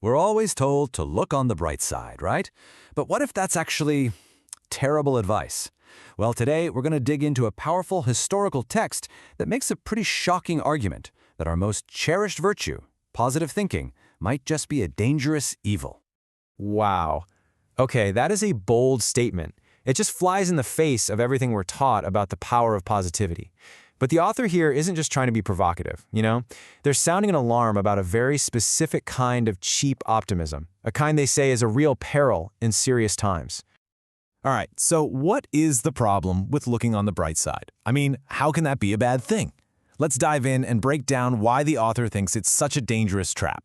We're always told to look on the bright side, right? But what if that's actually terrible advice? Well, today we're going to dig into a powerful historical text that makes a pretty shocking argument that our most cherished virtue, positive thinking, might just be a dangerous evil. Wow. Okay, that is a bold statement. It just flies in the face of everything we're taught about the power of positivity. But the author here isn't just trying to be provocative, you know? They're sounding an alarm about a very specific kind of cheap optimism, a kind they say is a real peril in serious times. All right, so what is the problem with looking on the bright side? I mean, how can that be a bad thing? Let's dive in and break down why the author thinks it's such a dangerous trap.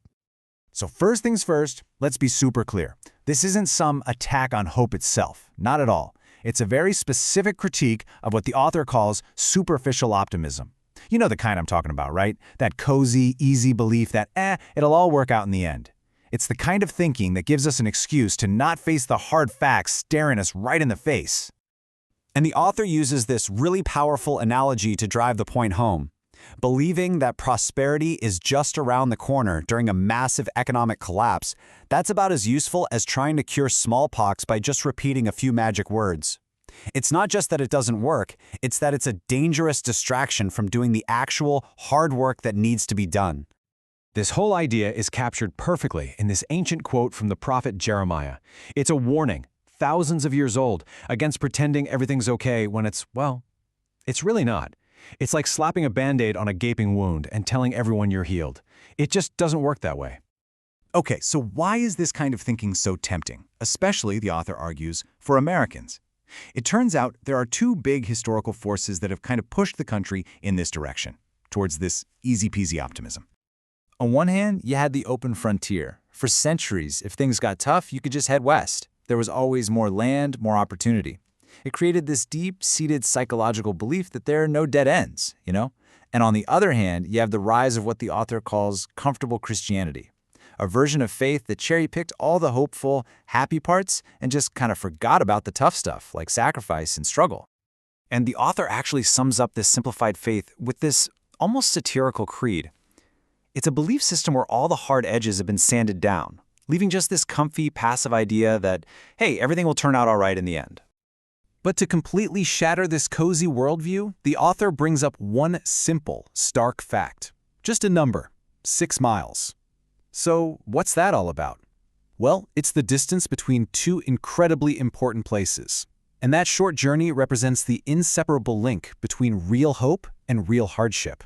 So first things first, let's be super clear. This isn't some attack on hope itself, not at all. It's a very specific critique of what the author calls superficial optimism. You know the kind I'm talking about, right? That cozy, easy belief that, it'll all work out in the end. It's the kind of thinking that gives us an excuse to not face the hard facts staring us right in the face. And the author uses this really powerful analogy to drive the point home. Believing that prosperity is just around the corner during a massive economic collapse, that's about as useful as trying to cure smallpox by just repeating a few magic words. It's not just that it doesn't work, it's that it's a dangerous distraction from doing the actual hard work that needs to be done. This whole idea is captured perfectly in this ancient quote from the prophet Jeremiah. It's a warning, thousands of years old, against pretending everything's okay when it's really not. It's like slapping a Band-Aid on a gaping wound and telling everyone you're healed. It just doesn't work that way. Okay, so why is this kind of thinking so tempting, especially, the author argues, for Americans? It turns out there are two big historical forces that have kind of pushed the country in this direction, towards this easy-peasy optimism. On one hand, you had the open frontier. For centuries, if things got tough, you could just head west. There was always more land, more opportunity. It created this deep-seated psychological belief that there are no dead ends, you know? And on the other hand, you have the rise of what the author calls comfortable Christianity, a version of faith that cherry-picked all the hopeful, happy parts and just kind of forgot about the tough stuff, like sacrifice and struggle. And the author actually sums up this simplified faith with this almost satirical creed. It's a belief system where all the hard edges have been sanded down, leaving just this comfy, passive idea that, hey, everything will turn out all right in the end. But to completely shatter this cozy worldview, the author brings up one simple, stark fact. Just a number, 6 miles. So what's that all about? Well, it's the distance between two incredibly important places. And that short journey represents the inseparable link between real hope and real hardship.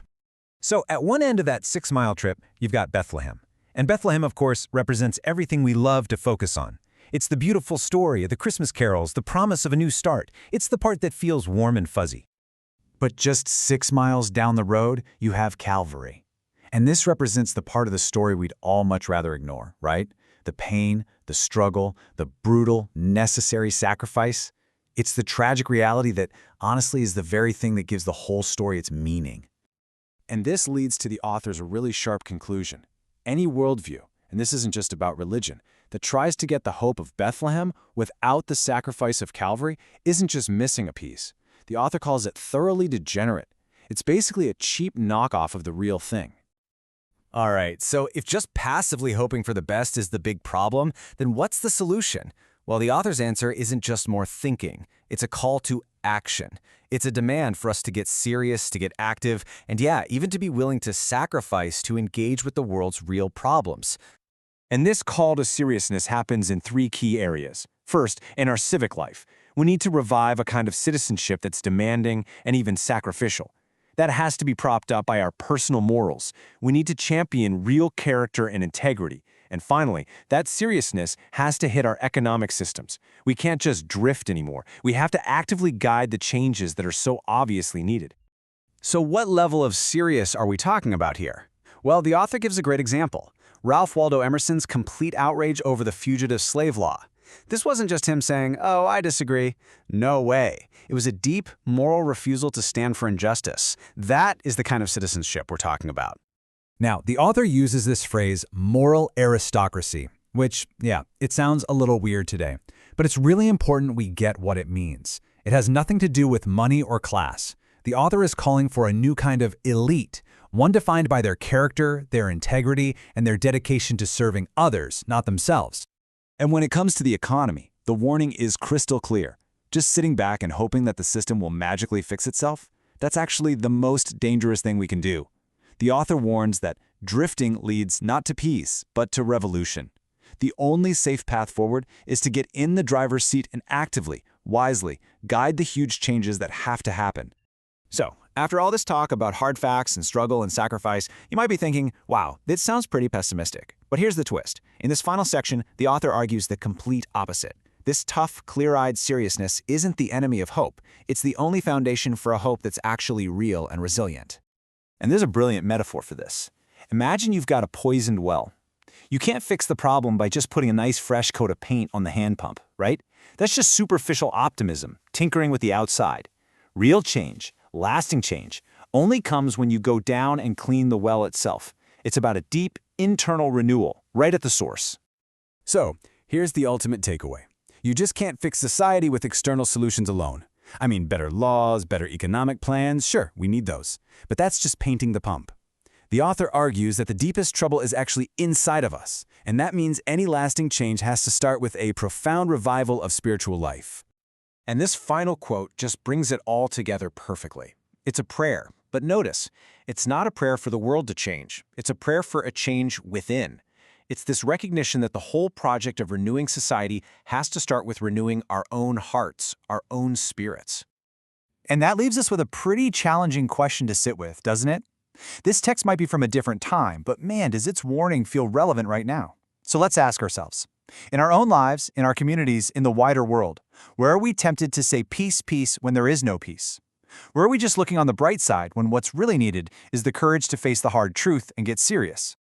So at one end of that 6-mile trip, you've got Bethlehem. And Bethlehem, of course, represents everything we love to focus on. It's the beautiful story of the Christmas carols, the promise of a new start. It's the part that feels warm and fuzzy. But just 6 miles down the road, you have Calvary. And this represents the part of the story we'd all much rather ignore, right? The pain, the struggle, the brutal, necessary sacrifice. It's the tragic reality that, honestly, is the very thing that gives the whole story its meaning. And this leads to the author's really sharp conclusion. Any worldview, and this isn't just about religion, that tries to get the hope of Bethlehem without the sacrifice of Calvary isn't just missing a piece. The author calls it thoroughly degenerate. It's basically a cheap knockoff of the real thing. All right, so if just passively hoping for the best is the big problem, then what's the solution? Well, the author's answer isn't just more thinking. It's a call to action. It's a demand for us to get serious, to get active, and yeah, even to be willing to sacrifice to engage with the world's real problems. And this call to seriousness happens in 3 key areas. First, in our civic life, we need to revive a kind of citizenship that's demanding and even sacrificial. That has to be propped up by our personal morals. We need to champion real character and integrity. And finally, that seriousness has to hit our economic systems. We can't just drift anymore. We have to actively guide the changes that are so obviously needed. So what level of serious are we talking about here? Well, the author gives a great example. Ralph Waldo Emerson's complete outrage over the fugitive slave law. This wasn't just him saying, "Oh, I disagree." No way. It was a deep, moral refusal to stand for injustice. That is the kind of citizenship we're talking about. Now, the author uses this phrase, moral aristocracy, which, yeah, it sounds a little weird today, but it's really important we get what it means. It has nothing to do with money or class. The author is calling for a new kind of elite, one defined by their character, their integrity, and their dedication to serving others, not themselves. And when it comes to the economy, the warning is crystal clear. Just sitting back and hoping that the system will magically fix itself, that's actually the most dangerous thing we can do. The author warns that drifting leads not to peace, but to revolution. The only safe path forward is to get in the driver's seat and actively, wisely, guide the huge changes that have to happen. So, after all this talk about hard facts and struggle and sacrifice, you might be thinking, wow, this sounds pretty pessimistic. But here's the twist. In this final section, the author argues the complete opposite. This tough, clear-eyed seriousness isn't the enemy of hope. It's the only foundation for a hope that's actually real and resilient. And there's a brilliant metaphor for this. Imagine you've got a poisoned well. You can't fix the problem by just putting a nice fresh coat of paint on the hand pump, right? That's just superficial optimism, tinkering with the outside. Real change, lasting change, only comes when you go down and clean the well itself. It's about a deep, internal renewal, right at the source. So, here's the ultimate takeaway. You just can't fix society with external solutions alone. I mean, better laws, better economic plans, sure, we need those. But that's just painting the pump. The author argues that the deepest trouble is actually inside of us, and that means any lasting change has to start with a profound revival of spiritual life. And this final quote just brings it all together perfectly. It's a prayer, but notice, it's not a prayer for the world to change. It's a prayer for a change within. It's this recognition that the whole project of renewing society has to start with renewing our own hearts, our own spirits. And that leaves us with a pretty challenging question to sit with, doesn't it? This text might be from a different time, but man, does its warning feel relevant right now. So let's ask ourselves, in our own lives, in our communities, in the wider world, where are we tempted to say peace, peace when there is no peace? Where are we just looking on the bright side when what's really needed is the courage to face the hard truth and get serious?